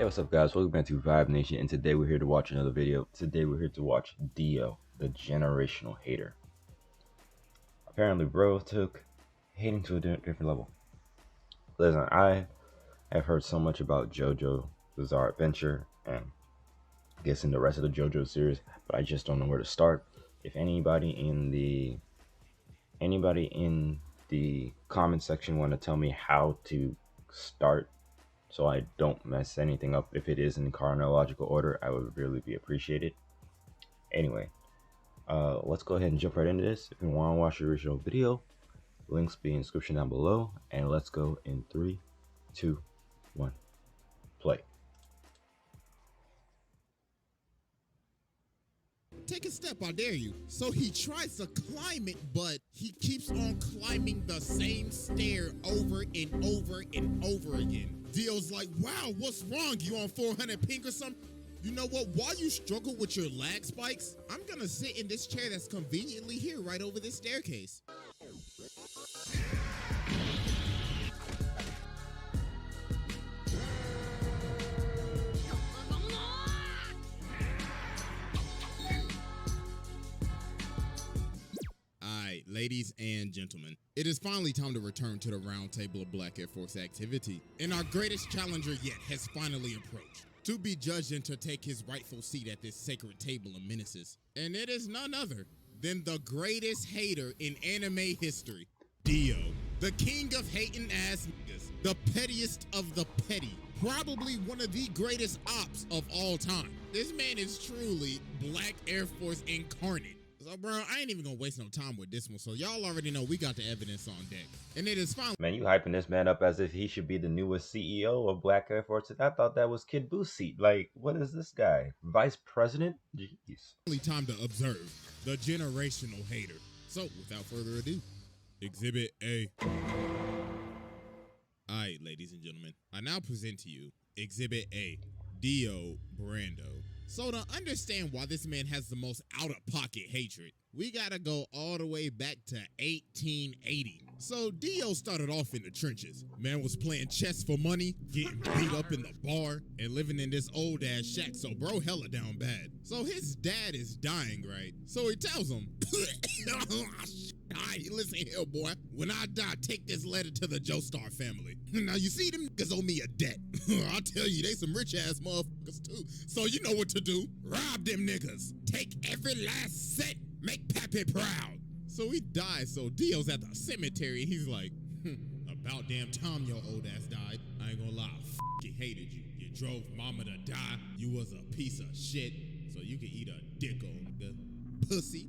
What's up, guys? Welcome back to Vibe Nation, and today we're here to watch another video. Today we're here to watch Dio, the generational hater. Apparently, bro took hating to a different level. Listen, I have heard so much about JoJo Bizarre Adventure and guessing the rest of the JoJo series, but I just don't know where to start. If anybody in the comment section want to tell me how to start, so I don't mess anything up, if it is in chronological order, I would really be appreciated. Anyway, let's go ahead and jump right into this. If you want to watch the original video, links be in the description down below, and let's go in 3, 2, 1, play. Take a step, I dare you. So he tries to climb it, but he keeps on climbing the same stair over and over and over again. Dio's like, wow, what's wrong? You on 400 pink or something? You know what? While you struggle with your lag spikes, I'm gonna sit in this chair that's conveniently here right over this staircase. Ladies and gentlemen, it is finally time to return to the round table of Black Air Force activity, and our greatest challenger yet has finally approached, to be judged and to take his rightful seat at this sacred table of menaces. And it is none other than the greatest hater in anime history, Dio, the king of hating ass niggas, the pettiest of the petty, probably one of the greatest ops of all time. This man is truly Black Air Force incarnate. So, bro, I ain't even gonna waste no time with this one. So, y'all already know we got the evidence on deck. And it is finally... Man, you hyping this man up as if he should be the newest CEO of Black Air Force. I thought that was Kid Boo's seat. Like, what is this guy? Vice President? Jeez. Finally time to observe the generational hater. So, without further ado, Exhibit A. Alright, ladies and gentlemen, I now present to you Exhibit A, Dio Brando. So to understand why this man has the most out-of-pocket hatred, we gotta go all the way back to 1880. So Dio started off in the trenches. Man was playing chess for money, getting beat up in the bar, and living in this old-ass shack, so bro hella down bad. So his dad is dying, right? So he tells him, alright, listen here, boy. When I die, take this letter to the Joestar family. Now, you see, them niggas owe me a debt. I'll tell you, they some rich-ass motherfuckers, too. So you know what to do. Rob them niggas. Take every last cent. Make Pappy proud. So he dies, so Dio's at the cemetery, and he's like, about damn time your old ass died. I ain't gonna lie, I fucking hated you. You drove mama to die. You was a piece of shit, so you can eat a dick, old nigga. Pussy.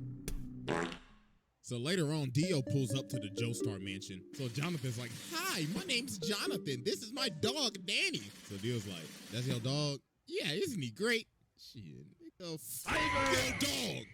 So later on, Dio pulls up to the Joestar mansion. So Jonathan's like, hi, my name's Jonathan. This is my dog, Danny. So Dio's like, that's your dog? Yeah, isn't he great? Shit, nigga, fuck your dog.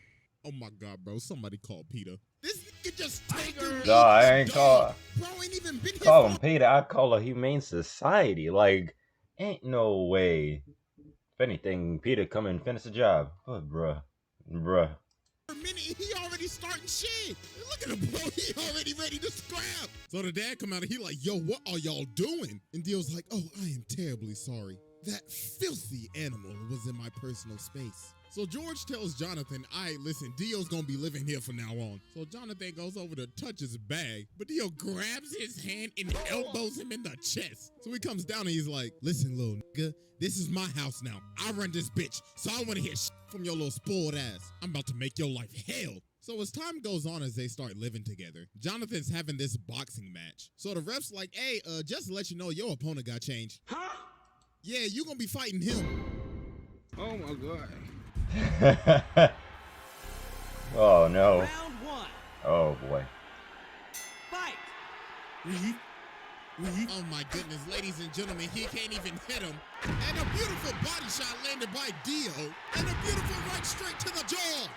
Oh my God, bro, somebody call Peter. This nigga just tiger. No, I ain't call. Bro ain't even been Call him Peter. I call a humane society. Like, ain't no way. If anything, Peter come and finish the job. Oh, bruh. For a minute, he already starting shit. Look at him, bro. He already ready to scrap. So the dad come out and he like, yo, what are y'all doing? And Dio's like, oh, I am terribly sorry. That filthy animal was in my personal space. So George tells Jonathan, all right, listen, Dio's gonna be living here from now on. So Jonathan goes over to touch his bag, but Dio grabs his hand and elbows him in the chest. So he comes down and he's like, listen, little nigga, this is my house now. I run this bitch, so I wanna hear shit from your little spoiled ass. I'm about to make your life hell. So as time goes on, as they start living together, Jonathan's having this boxing match. So the ref's like, hey, just to let you know, your opponent got changed. Huh? Yeah, you gonna be fighting him. Oh my God. Oh no. Round one. Oh boy. Fight. Oh my goodness, ladies and gentlemen, he can't even hit him. And a beautiful body shot landed by Dio. And a beautiful right straight to the jaw.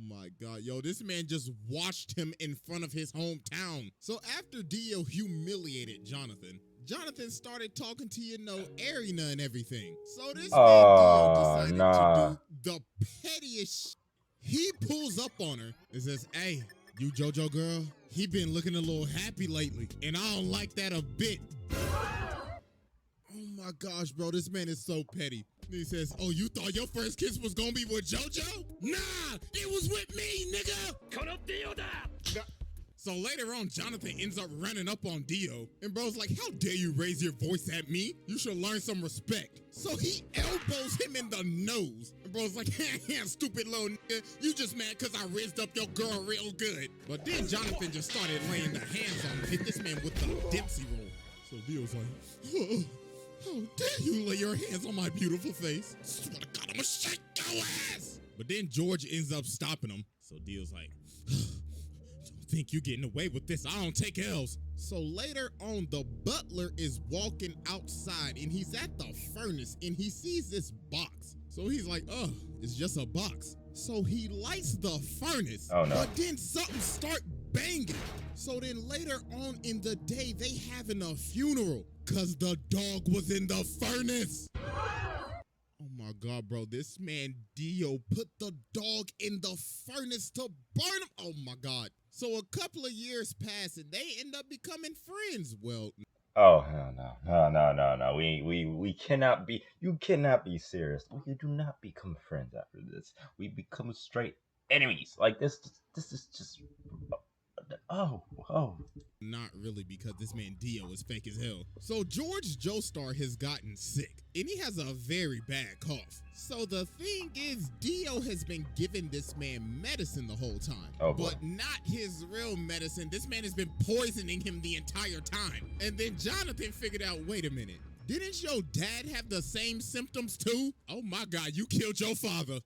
My God, yo, this man just watched him in front of his hometown. So after Dio humiliated Jonathan, Jonathan started talking to, Arena and everything. So this man Dio decided to do the pettiest. He pulls up on her and says, hey, You JoJo girl, he been looking a little happy lately, and I don't like that a bit. Oh my gosh, bro, this man is so petty. He says, oh, you thought your first kiss was gonna be with JoJo? Nah, it was with me, nigga! So later on, Jonathan ends up running up on Dio, and bro's like, how dare you raise your voice at me? You should learn some respect. So he elbows him in the nose. And bro's like, stupid little nigga, you just mad cause I raised up your girl real good. But then Jonathan just started laying the hands on him, hit this man with the Dempsey roll. So Dio's like, oh, how dare you lay your hands on my beautiful face? Swear to God, I'ma shake your ass. But then George ends up stopping him. So Dio's like, think you getting away with this? I don't take L's. So later on, the butler is walking outside and he's at the furnace and he sees this box. So he's like, oh, it's just a box. So he lights the furnace, Oh, no. but then something start banging. So then later on in the day, they having a funeral because the dog was in the furnace. Oh my God, bro, this man Dio put the dog in the furnace to burn him. Oh my God. So a couple of years pass and they end up becoming friends. Well, Oh, no. We cannot be, you cannot be serious. We do not become friends after this. We become straight enemies. Like this is just, oh. not really, because this man Dio is fake as hell. So George Joestar has gotten sick and he has a very bad cough. So the thing is, Dio has been giving this man medicine the whole time, Oh, boy. but not his real medicine. This man has been poisoning him the entire time. And then Jonathan figured out, wait a minute, didn't your dad have the same symptoms too? Oh my God, you killed your father.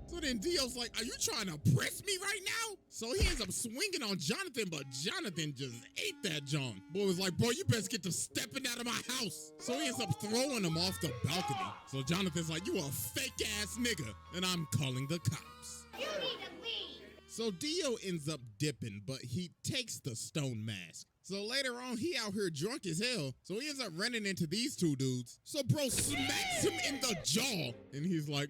So then Dio's like, are you trying to press me right now? So he ends up swinging on Jonathan, but Jonathan just ate that John. Boy was like, bro, you best get to stepping out of my house. So he ends up throwing him off the balcony. So Jonathan's like, you a fake ass nigga, and I'm calling the cops. You need to leave. So Dio ends up dipping, but he takes the stone mask. So later on, he out here drunk as hell. So he ends up running into these two dudes. So bro smacks him in the jaw. And he's like,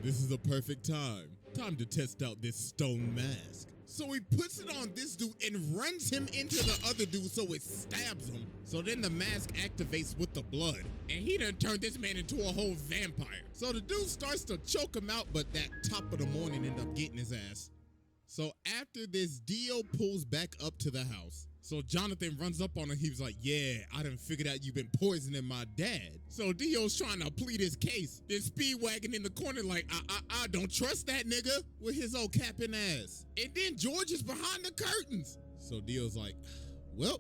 this is a perfect time. Time to test out this stone mask. So he puts it on this dude and runs him into the other dude so it stabs him. So then the mask activates with the blood. And he done turned this man into a whole vampire. So the dude starts to choke him out, but that top of the morning end up getting his ass. So after this, Dio pulls back up to the house. So Jonathan runs up on him. He was like, yeah, I done figured out you've been poisoning my dad. So Dio's trying to plead his case. Then Speedwagon in the corner like, I don't trust that nigga with his old capping ass. And then George is behind the curtains. So Dio's like, well,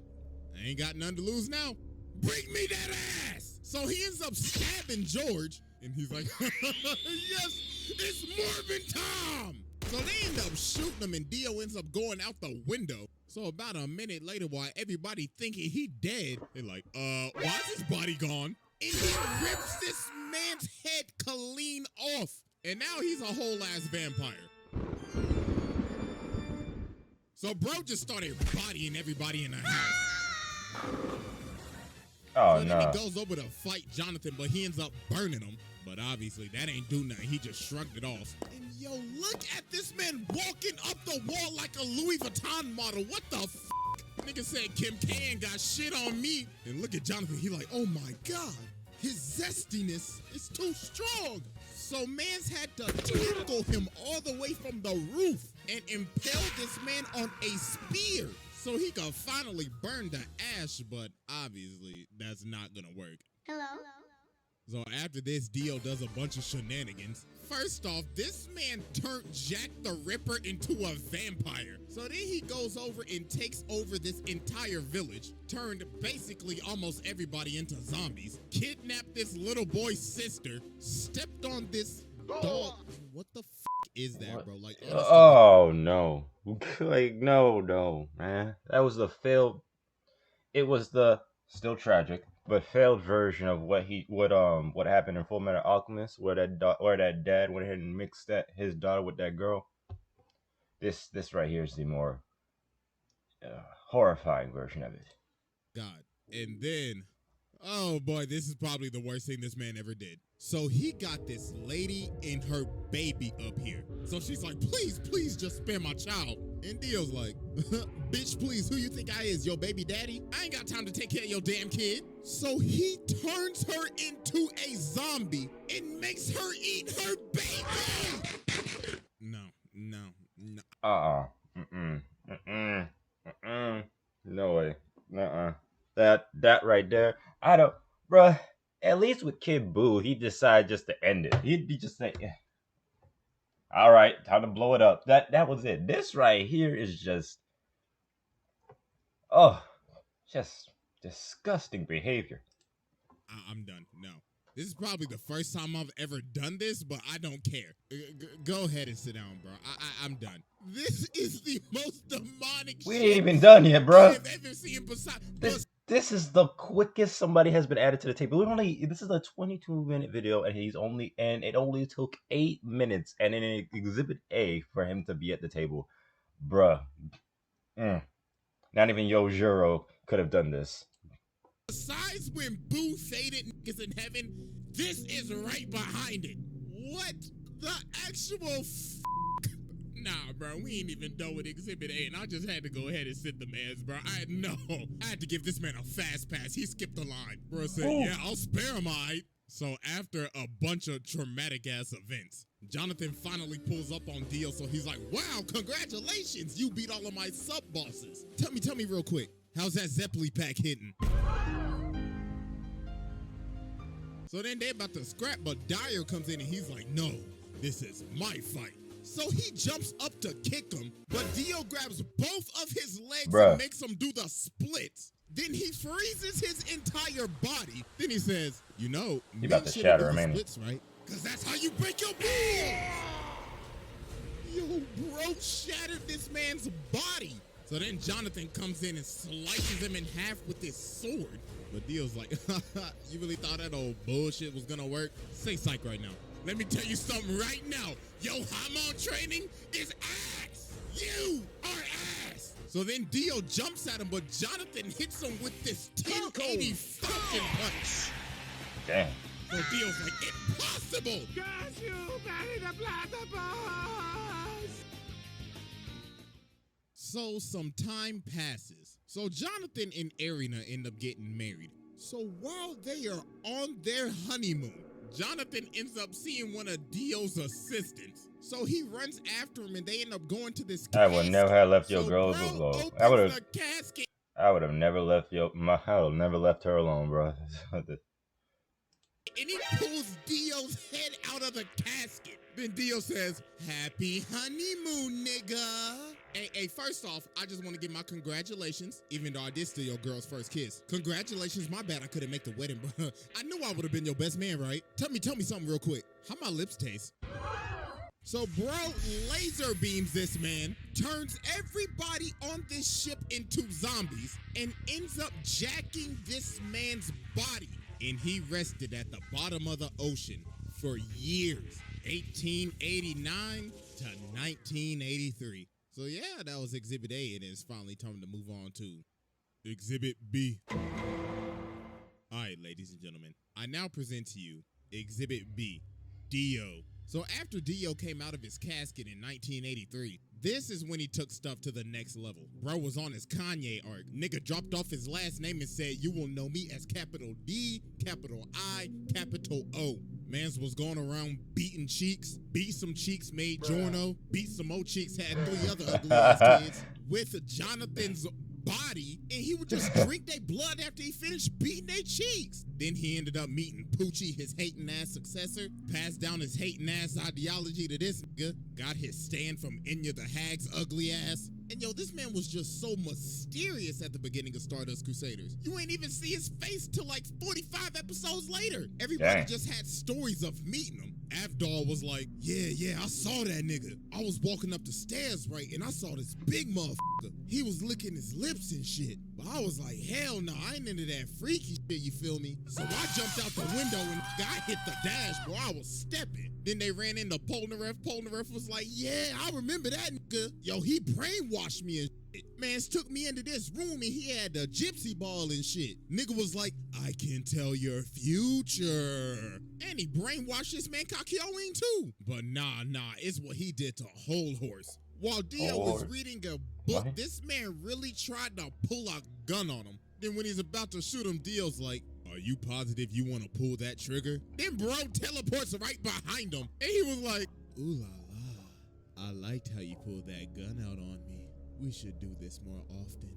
I ain't got nothing to lose now. Bring me that ass. So he ends up stabbing George. And he's like, yes, it's Morbin Tom. So they end up shooting him and Dio ends up going out the window. So about a minute later, while everybody thinking he dead, they're like, why is his body gone? And he rips this man's head clean off. And now he's a whole ass vampire. So bro just started bodying everybody in the house. Oh, So no. then he goes over to fight Jonathan, but he ends up burning him. But obviously, that ain't do nothing. He just shrugged it off. And yo, look at this man walking up the wall like a Louis Vuitton model. What the f***? Nigga said Kim K ain't got shit on me. And look at Jonathan. He like, oh my God. His zestiness is too strong. So mans had to tackle him all the way from the roof and impale this man on a spear so he could finally burn the ash. But obviously, that's not gonna work. Hello? So after this, Dio does a bunch of shenanigans. First off, this man turned Jack the Ripper into a vampire. So then he goes over and takes over this entire village, turned basically almost everybody into zombies, kidnapped this little boy's sister, stepped on this dog. What the f is that, bro? Like, honestly, Oh, no. Like, no, man. That was the failed, it was the, still tragic, but failed version of what happened in Full Metal Alchemist, where that dad went ahead and mixed his daughter with that girl. This right here is the more horrifying version of it. God. And then Oh boy, this is probably the worst thing this man ever did. So he got this lady and her baby up here. So she's like, please, please just spare my child. And Dio's like, bitch, please, who you think I is, your baby daddy? I ain't got time to take care of your damn kid. So he turns her into a zombie and makes her eat her baby. No. No way. That right there. I don't, bruh. At least with Kid Buu, he decided just to end it. He'd just say, yeah. All right, time to blow it up. That was it. This right here is just, just disgusting behavior. I'm done. No. This is probably the first time I've ever done this, but I don't care. Go ahead and sit down, bro. I'm done. This is the most demonic We shit ain't even done yet, bro. I've ever seen This is the quickest somebody has been added to the table. This is a 22-minute video, and it only took 8 minutes, and in Exhibit A for him to be at the table, bruh. Not even Yojiro could have done this. Besides when Boo faded niggas in heaven, this is right behind it. What the actual Nah, bro, we ain't even done with Exhibit A, and I just had to go ahead and sit the mans, bro. I had to give this man a fast pass. He skipped the line. Bro said, yeah, I'll spare him, alright. So after a bunch of traumatic-ass events, Jonathan finally pulls up on Dio, so he's like, wow, congratulations, you beat all of my sub-bosses. Tell me real quick, how's that Zeppeli pack hitting? So then they about to scrap, but Dyer comes in and he's like, no, this is my fight. So he jumps up to kick him, but Dio grabs both of his legs and makes him do the splits. Then he freezes his entire body. Then he says, you know, you about to shatter him, splits, right? Because that's how you break your bones. Yo, bro shattered this man's body. So then Jonathan comes in and slices him in half with his sword. But Dio's like, you really thought that old bullshit was gonna work? Say psych right now. Let me tell you something right now. Yo, hormone training is ass. You are ass. So then Dio jumps at him, but Jonathan hits him with this 1080 fucking punch. Damn. So Dio's like, impossible. Got you, Barry the Platypus. So some time passes. So Jonathan and Erina end up getting married. So while they are on their honeymoon, Jonathan ends up seeing one of Dio's assistants. So he runs after him and they end up going to this casket. I would never have left your girls alone. I would have never left her alone, bro. And he pulls Dio's head out of the casket. Then Dio says, happy honeymoon, nigga. Hey, first off, I just want to give my congratulations, even though I did steal your girl's first kiss. Congratulations, my bad I couldn't make the wedding, bro. I knew I would have been your best man, right? Tell me something real quick. How my lips taste? So bro laser beams this man, turns everybody on this ship into zombies, and ends up jacking this man's body. And he rested at the bottom of the ocean for years, 1889 to 1983. So yeah, that was Exhibit A, and it's finally time to move on to Exhibit B. All right, ladies and gentlemen, I now present to you Exhibit B, Dio. So after Dio came out of his casket in 1983, this is when he took stuff to the next level. Bro was on his Kanye arc. Nigga dropped off his last name and said, you will know me as capital D, capital I, capital O. Mans was going around beating cheeks, beat some cheeks, made Jorno, beat some more cheeks, had 3 other ugly ass kids with Jonathan's body, and he would just drink their blood after he finished beating their cheeks. Then he ended up meeting Poochie, his hating ass successor, passed down his hating ass ideology to this nigga, got his stand from Enya the Hag's ugly ass. And yo, this man was just so mysterious at the beginning of Stardust Crusaders. You ain't even see his face till like 45 episodes later. Everybody just had stories of meeting him. Avdol was like, yeah, I saw that nigga. I was walking up the stairs, right, and I saw this big motherfucker. He was licking his lips and shit. But I was like, hell no, I ain't into that freaky shit, you feel me? So I jumped out the window and I hit the dash, bro. I was stepping. Then they ran into Polnareff. Polnareff was like, yeah, I remember that nigga. Yo, he brainwashed me and Mans took me into this room and he had the gypsy ball and shit. Nigga was like, I can tell your future. And he brainwashed this man Kakyoin too. But nah, it's what he did to Whole Horse. While Dio was reading a book, this man really tried to pull a gun on him. Then when he's about to shoot him, Dio's like, are you positive you want to pull that trigger? Then bro teleports right behind him. And he was like, ooh la la, I liked how you pulled that gun out on me. We should do this more often.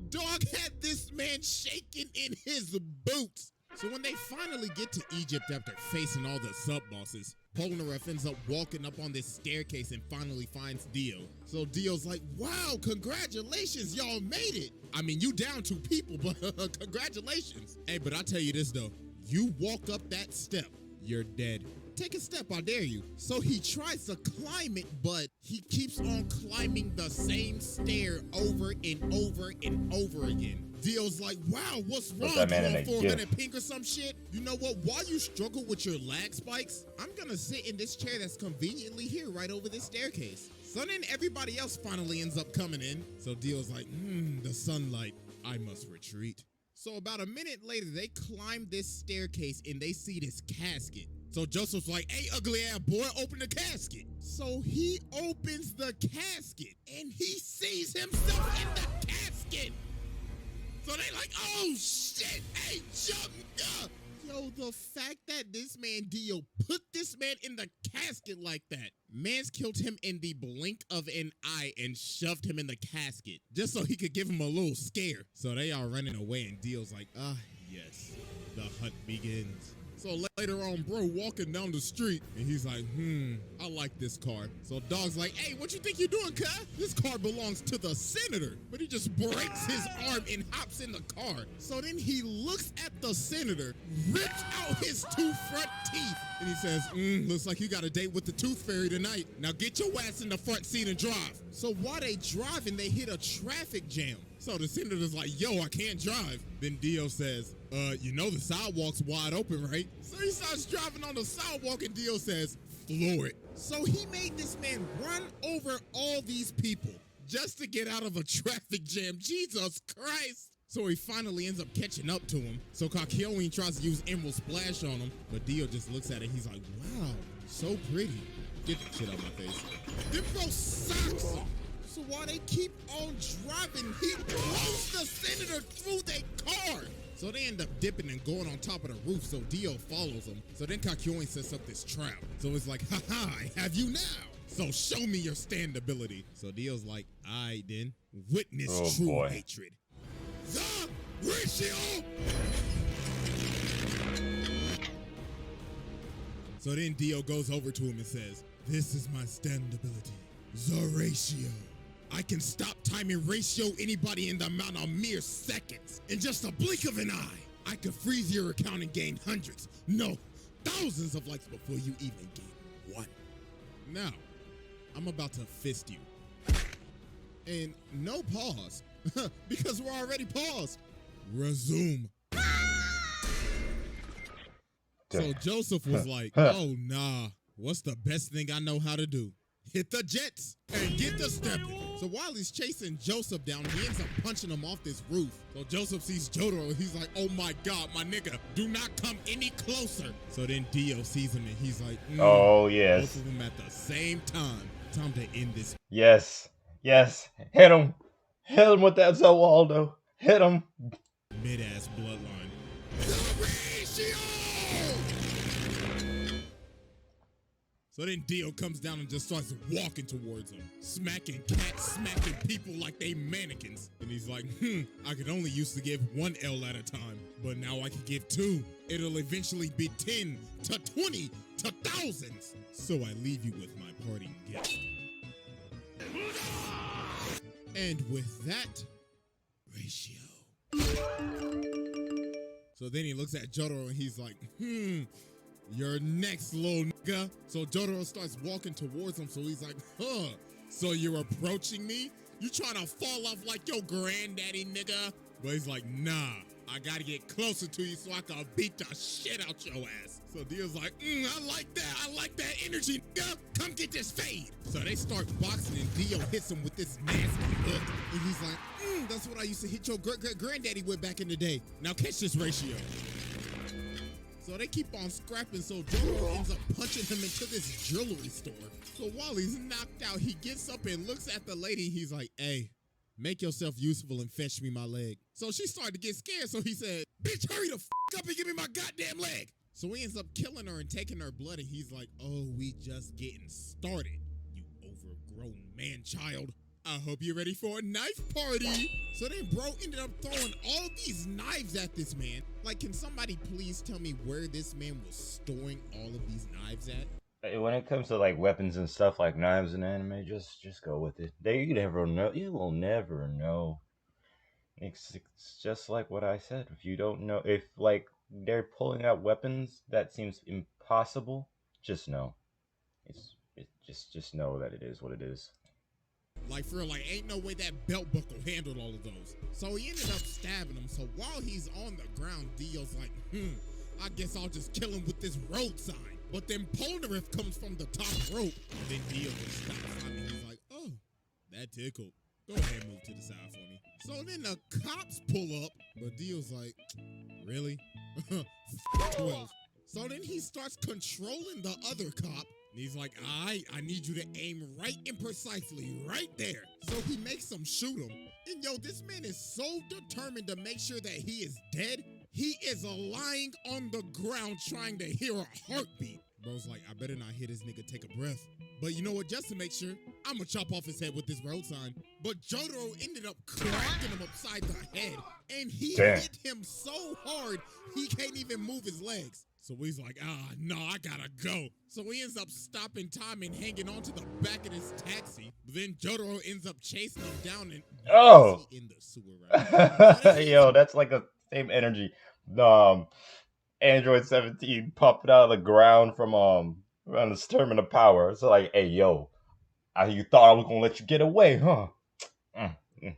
Dog had this man shaking in his boots. So when they finally get to Egypt after facing all the sub-bosses, Polnareff ends up walking up on this staircase and finally finds Dio. So Dio's like, wow, congratulations, y'all made it. I mean, you down 2 people, but congratulations. Hey, but I'll tell you this though, you walk up that step, you're dead. Take a step, I dare you. So he tries to climb it, but he keeps on climbing the same stair over and over and over again. Dio's like, wow, what's wrong? You on 400 pink or some shit? You know what? While you struggle with your lag spikes, I'm gonna sit in this chair that's conveniently here right over this staircase. So then everybody else finally ends up coming in. So Dio's like, the sunlight, I must retreat. So about a minute later, they climb this staircase and they see this casket. So Joseph's like, hey, ugly ass boy, open the casket. So he opens the casket and he sees himself in the casket. So they like, oh shit, hey, jump up. Yo, the fact that this man Dio put this man in the casket like that. Man's killed him in the blink of an eye and shoved him in the casket just so he could give him a little scare. So they are running away and Dio's like, yes, the hunt begins. So later on, bro walking down the street, and he's like, I like this car. So Dog's like, hey, what you think you're doing, cuz? This car belongs to the senator. But he just breaks his arm and hops in the car. So then he looks at the senator, rips out his 2 front teeth, and he says, looks like you got a date with the tooth fairy tonight. Now get your ass in the front seat and drive. So while they driving, they hit a traffic jam. So the senator's like, yo, I can't drive. Then Dio says, you know the sidewalk's wide open, right? So he starts driving on the sidewalk and Dio says, floor it. So he made this man run over all these people just to get out of a traffic jam. Jesus Christ. So he finally ends up catching up to him. So Kakyoin tries to use Emerald Splash on him, but Dio just looks at it. He's like, wow, so pretty. Get that shit out of my face. Then bro socks him. So while they keep on driving, he blows the senator through their car. So they end up dipping and going on top of the roof, so Dio follows them. So then Kakyoin sets up this trap. So it's like, haha, I have you now. So show me your stand ability. So Dio's like, alright then, witness true hatred. The ratio! So then Dio goes over to him and says, this is my stand ability, the ratio. I can stop time and ratio anybody in the amount of mere seconds. In just a blink of an eye, I could freeze your account and gain hundreds, no, thousands of likes before you even gain 1. Now, I'm about to fist you. And no pause, because we're already paused. Resume. So Joseph was like, oh nah, what's the best thing I know how to do? Hit the jets and get the stepping. So while he's chasing Joseph down, he ends up punching him off this roof. So Joseph sees Jotaro and he's like, oh my God, my nigga, do not come any closer. So then Dio sees him and he's like, oh yes. Both of them at the same time. Time to end this. Yes, hit him. Hit him with that Zawaldo. Hit him. Mid-ass bloodline. The ratio! So then Dio comes down and just starts walking towards him, smacking cats, smacking people like they mannequins. And he's like, I could only used to give 1 L at a time, but now I can give 2. It'll eventually be 10 to 20 to thousands. So I leave you with my parting gift. And with that, ratio. So then he looks at Jotaro and he's like, you're next, little nigga. So Jotaro starts walking towards him, so he's like, so you're approaching me? You trying to fall off like your granddaddy, nigga? But he's like, nah, I gotta get closer to you so I can beat the shit out your ass. So Dio's like, I like that. I like that energy, nigga. Come get this fade. So they start boxing and Dio hits him with this nasty hook. And he's like, that's what I used to hit your granddaddy with back in the day. Now catch this ratio. So they keep on scrapping, so Jotaro ends up punching him into this jewelry store. So while he's knocked out, he gets up and looks at the lady. He's like, hey, make yourself useful and fetch me my leg. So she started to get scared, so he said, bitch, hurry the f up and give me my goddamn leg. So he ends up killing her and taking her blood, and he's like, oh, we just getting started, you overgrown man-child. I hope you're ready for a knife party. So then bro ended up throwing all these knives at this man. Like, can somebody please tell me where this man was storing all of these knives at? When it comes to like weapons and stuff like knives in anime, just go with it. You never know. You will never know. It's just like what I said. If you don't know, if like they're pulling out weapons that seems impossible, just know. Just know that it is what it is. Like, for real, like, ain't no way that belt buckle handled all of those. So he ended up stabbing him. So while he's on the ground, Dio's like, I guess I'll just kill him with this road sign. But then Polnareff comes from the top rope. And then Dio just stops him and he's like, oh, that tickled. Go ahead and move to the side for me. So then the cops pull up, but Dio's like, really? 12. So then he starts controlling the other cop. And he's like, all right, I need you to aim right and precisely right there. So he makes him shoot him. And yo, this man is so determined to make sure that he is dead. He is lying on the ground trying to hear a heartbeat. Bro's like, I better not hear this nigga take a breath. But you know what, just to make sure, I'm gonna chop off his head with this road sign. But Jotaro ended up cracking him upside the head. And he hit him so hard, he can't even move his legs. So he's like, no, I gotta go. So he ends up stopping time and hanging onto the back of this taxi. But then Jotaro ends up chasing him down and in the sewer right Yo, that's like the same energy. Android 17 popping out of the ground from around the Terminal of Power. So like, hey, yo, you thought I was gonna let you get away, huh?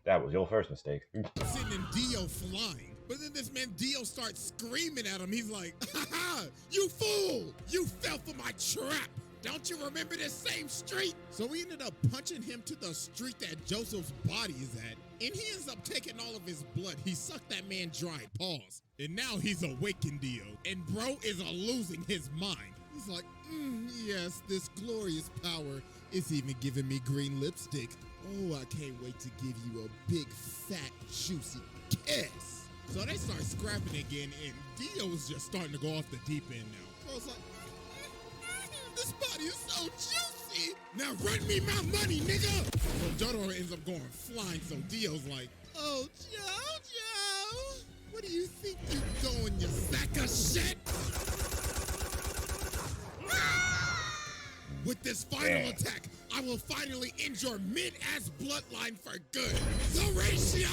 That was your first mistake. Sending Dio flying. But then this man Dio starts screaming at him. He's like, ha, you fool! You fell for my trap! Don't you remember this same street? So we ended up punching him to the street that Joseph's body is at. And he ends up taking all of his blood. He sucked that man dry. Pause. And now he's awakened Dio. And bro is losing his mind. He's like, yes, this glorious power is even giving me green lipstick. Oh, I can't wait to give you a big, fat, juicy kiss. So they start scrapping again, and Dio's just starting to go off the deep end now. Bro's like, this body is so juicy. Now run me my money, nigga. So Jotaro ends up going flying, so Dio's like, oh, Jojo, what do you think you're doing, you sack of shit? With this final attack, I will finally end your mid-ass bloodline for good. The ratio!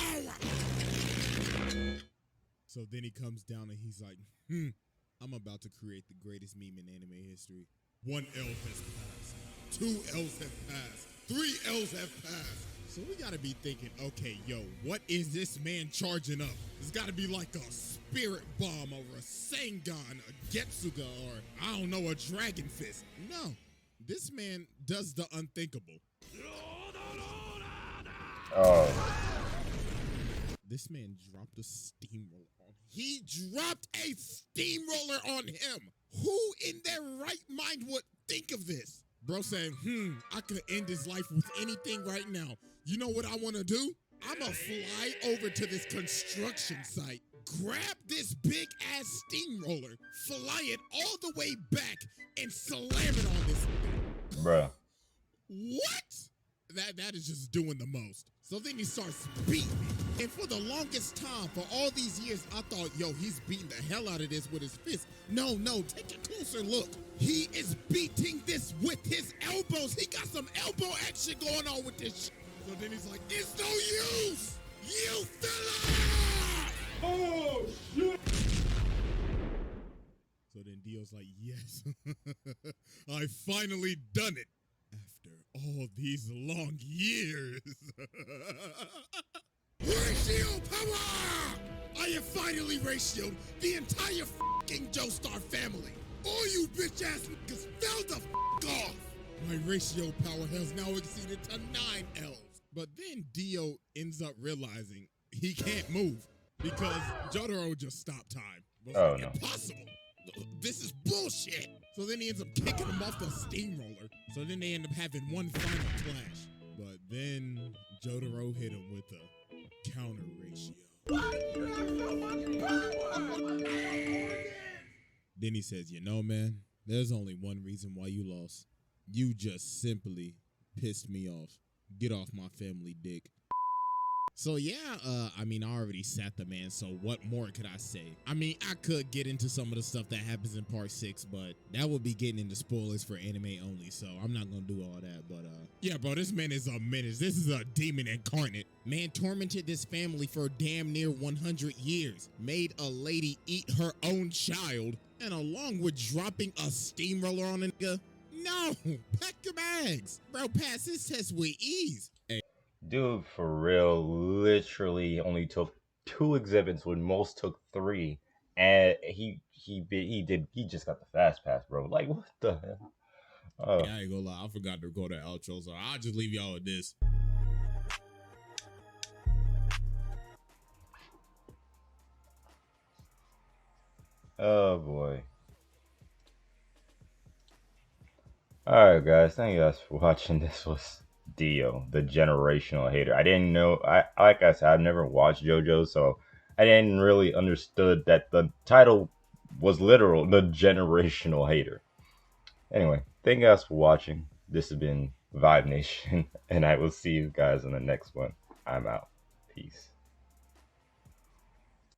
So then he comes down and he's like, I'm about to create the greatest meme in anime history. 1 L has passed. 2 L's have passed. 3 L's have passed. So we gotta be thinking, okay, yo, what is this man charging up? It's gotta be like a spirit bomb or a Sengon, a Getsuga, or I don't know, a Dragon Fist. No. This man does the unthinkable. Oh. This man dropped a steamroller on him. He dropped a steamroller on him. Who in their right mind would think of this? Bro saying, I could end his life with anything right now. You know what I want to do? I'm going to fly over to this construction site, grab this big-ass steamroller, fly it all the way back, and slam it on this thing. Bruh. What? That is just doing the most. So then he starts beating me. And for the longest time, for all these years, I thought, yo, he's beating the hell out of this with his fist. No, take a closer look. He is beating this with his elbows. He got some elbow action going on with this shit. So then he's like, it's no use. You fella! Oh, shit. So then Dio's like, yes, I finally done it. After all these long years. Ratio power! I I have finally ratioed the entire fucking Joestar family. All you bitch ass niggas fell the off. My ratio power has now exceeded to 9 elves. But then Dio ends up realizing he can't move because Jotaro just stopped time. Oh no. Impossible. This is bullshit. So then he ends up kicking him off the steamroller. So then they end up having one final clash. But then Jotaro hit him with a counter ratio. Then he says, you know, man, there's only one reason why you lost. You just simply pissed me off. Get off my family dick. So yeah, I mean, I already sat the man, so what more could I say? I mean, I could get into some of the stuff that happens in part 6, but that would be getting into spoilers for anime only, so I'm not gonna do all that, but yeah, bro, this man is a menace. This is a demon incarnate. Man tormented this family for damn near 100 years, made a lady eat her own child, and along with dropping a steamroller on a nigga, no, pack your bags. Bro, pass this test with ease. Hey. Dude, for real, literally only took 2 exhibits when most took 3, and he just got the fast pass, bro. Like, what the hell? Yeah, I ain't gonna lie, I forgot to go to outro, so I'll just leave y'all with this. Oh boy. Alright guys, thank you guys for watching. This was Dio, the generational hater. I didn't know, like I said, I've never watched JoJo, so I didn't really understood that the title was literal, the generational hater. Anyway, thank you guys for watching. This has been Vibe Nation, and I will see you guys in the next one. I'm out. Peace.